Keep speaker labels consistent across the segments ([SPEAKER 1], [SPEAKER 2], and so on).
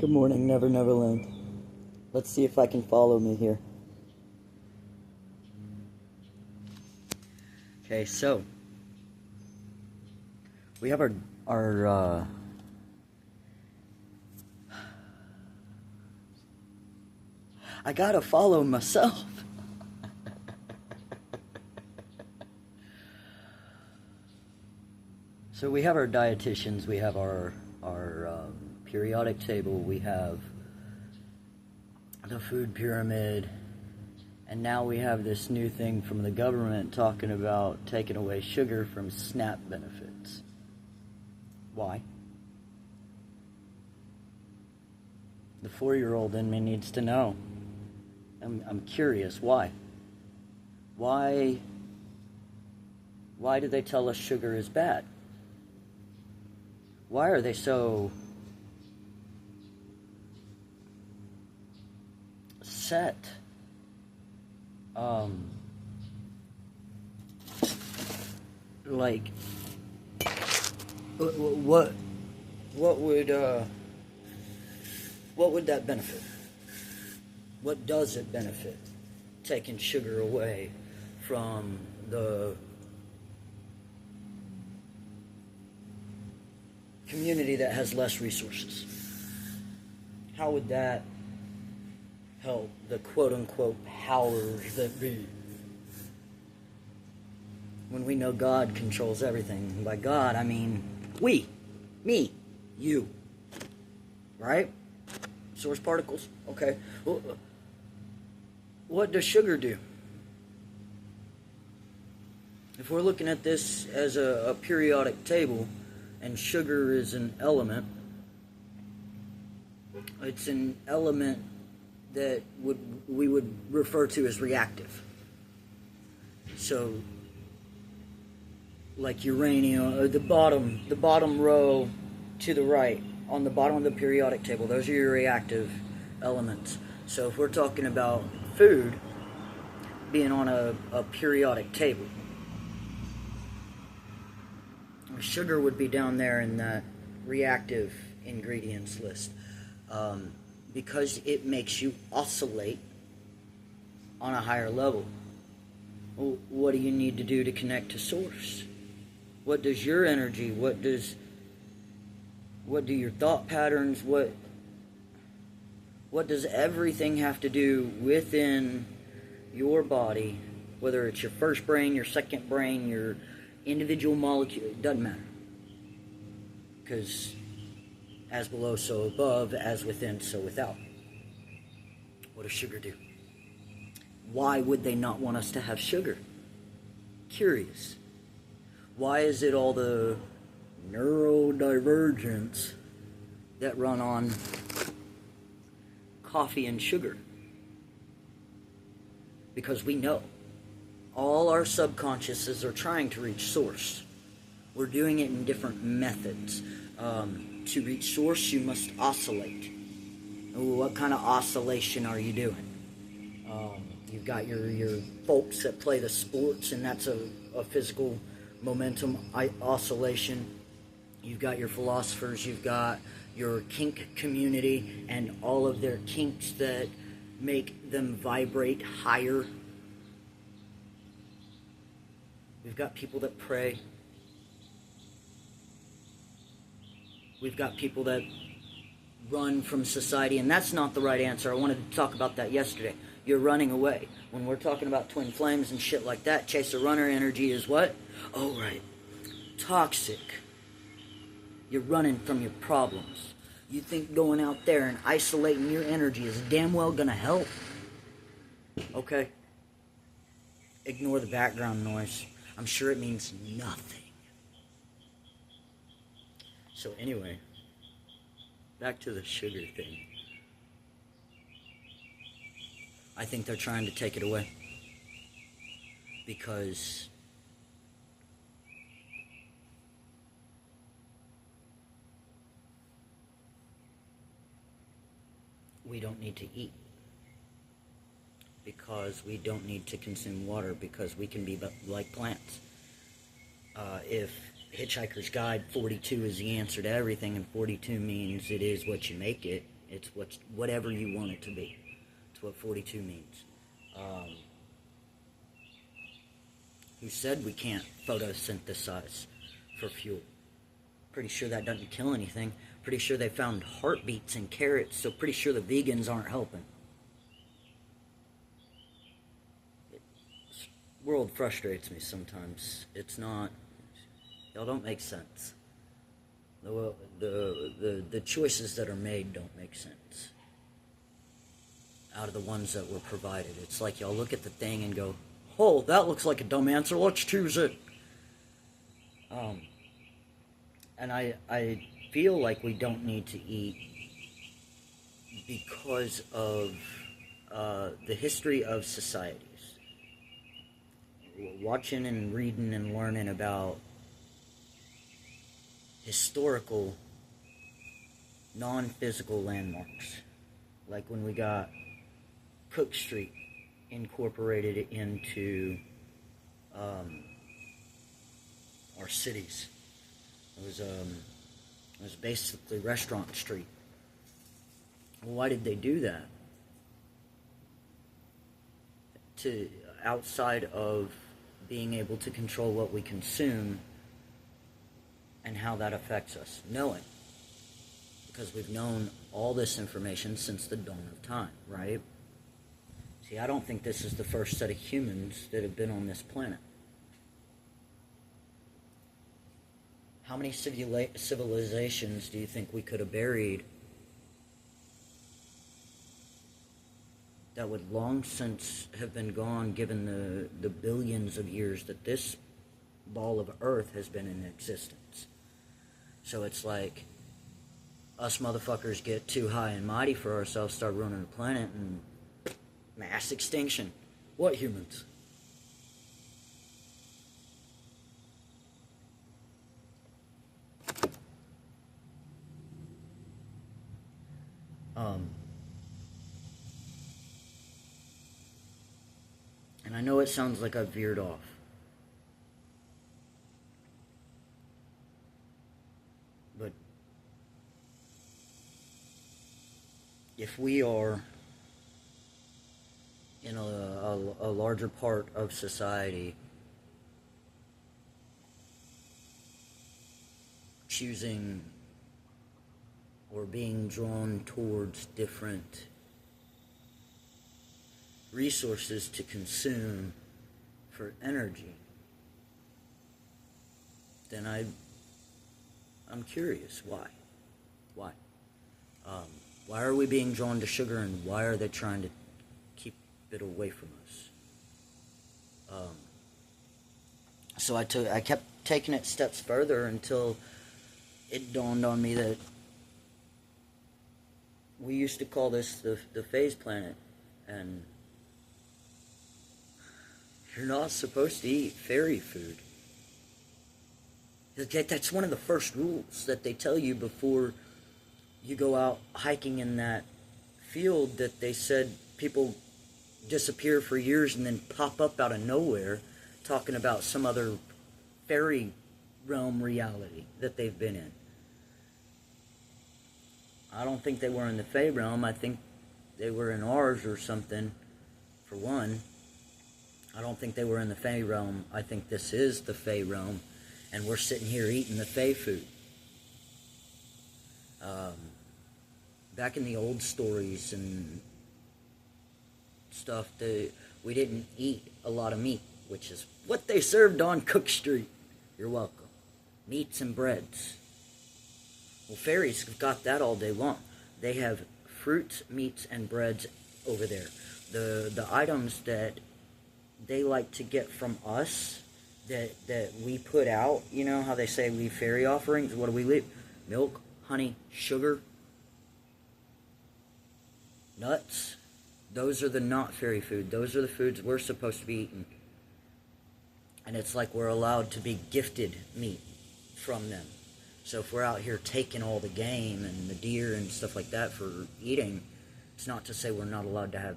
[SPEAKER 1] Good morning, Never Neverland. Let's see if I can follow me here. Okay, so we have our I gotta follow myself. So we have our dietitians, we have our periodic table, we have the food pyramid, and now we have this new thing from the government talking about taking away sugar from SNAP benefits. Why? The 4-year-old in me needs to know. I'm curious, why? Why do they tell us sugar is bad? Why are they so set? Like, what would that benefit? What does it benefit? Taking sugar away from the community that has less resources. How would that help the quote-unquote powers that be? When we know God controls everything. And by God, I mean we, me, you. Right? Source particles? Okay. Well, what does sugar do? If we're looking at this as a periodic table, and sugar is an element, it's an element that we would refer to as reactive. So, like uranium, the bottom row to the right, on the bottom of the periodic table, those are your reactive elements. So if we're talking about food being on a periodic table, sugar would be down there in that reactive ingredients list, because it makes you oscillate on a higher level. Well, what do you need to do to connect to source? What does your energy, what do your thought patterns, what does everything have to do within your body, whether it's your first brain, your second brain, your individual molecule, it doesn't matter. Because as below, so above, as within, so without. What does sugar do? Why would they not want us to have sugar? Curious. Why is it all the neurodivergence that run on coffee and sugar? Because we know all our subconsciouses are trying to reach source. We're doing it in different methods. To reach source, you must oscillate. What kind of oscillation are you doing? You've got your folks that play the sports, and that's a physical momentum oscillation. You've got your philosophers, you've got your kink community, and all of their kinks that make them vibrate higher. We've got people that pray. We've got people that run from society, and that's not the right answer. I wanted to talk about that yesterday. You're running away. When we're talking about twin flames and shit like that, chaser runner energy is what? Oh, right. Toxic. You're running from your problems. You think going out there and isolating your energy is damn well gonna help? Okay. Ignore the background noise. I'm sure it means nothing. So anyway, back to the sugar thing. I think they're trying to take it away because we don't need to eat, because we don't need to consume water, because we can be like plants. If Hitchhiker's Guide 42 is the answer to everything, and 42 means it is what you make it, It's whatever you want it to be. It's what 42 means. Who said we can't photosynthesize for fuel? Pretty sure that doesn't kill anything. Pretty sure they found heartbeats in carrots, so pretty sure the vegans aren't helping. The world frustrates me sometimes. It's not... Y'all don't make sense. The choices that are made don't make sense. Out of the ones that were provided. It's like y'all look at the thing and go, oh, that looks like a dumb answer, let's choose it. And I feel like we don't need to eat because of the history of societies. Watching and reading and learning about historical, non-physical landmarks. Like when we got Cook Street incorporated into our cities. It was basically Restaurant Street. Well, why did they do that? To outside of being able to control what we consume and how that affects us, knowing, because we've known all this information since the dawn of time, right? See, I don't think this is the first set of humans that have been on this planet. How many civilizations do you think we could have buried that would long since have been gone, given the billions of years that this ball of earth has been in existence? So it's like us motherfuckers get too high and mighty for ourselves, start ruining the planet, and mass extinction. What humans? And I know it sounds like I've veered off. But if we are in a larger part of society choosing or being drawn towards different resources to consume for energy, then I'm curious why. Why are we being drawn to sugar, and why are they trying to keep it away from us? So I kept taking it steps further until it dawned on me that we used to call this the phase planet, and you're not supposed to eat fairy food. That's one of the first rules that they tell you before you go out hiking in that field, that they said people disappear for years and then pop up out of nowhere talking about some other fairy realm reality that they've been in. I don't think they were in the Fae realm. I think they were in ours or something, for one. I don't think they were in the Fae realm. I think this is the Fae realm, and we're sitting here eating the Fae food. Back in the old stories and stuff, we didn't eat a lot of meat, which is what they served on Cook Street. You're welcome. Meats and breads. Well, fairies have got that all day long. They have fruits, meats, and breads over there. The items that they like to get from us, that we put out, you know how they say leave fairy offerings? What do we leave? Milk, honey, sugar, nuts. Those are the not fairy food. Those are the foods we're supposed to be eating. And it's like we're allowed to be gifted meat from them. So if we're out here taking all the game and the deer and stuff like that for eating, it's not to say we're not allowed to have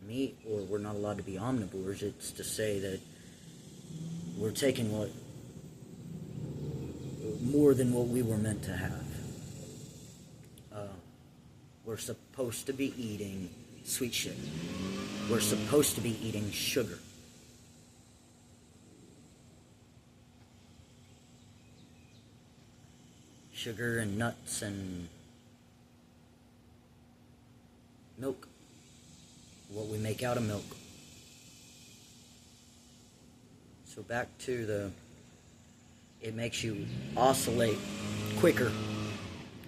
[SPEAKER 1] meat or we're not allowed to be omnivores. It's to say that we're taking more than what we were meant to have. We're supposed to be eating sweet shit. We're supposed to be eating sugar. Sugar and nuts and milk. What we make out of milk. So back to it makes you oscillate quicker.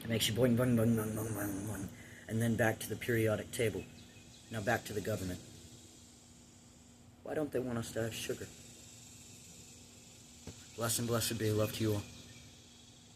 [SPEAKER 1] It makes you boing, boing, boing, boing, boing, boing, boing. And then back to the periodic table. Now back to the government. Why don't they want us to have sugar? Bless and blessed be. Love to you all.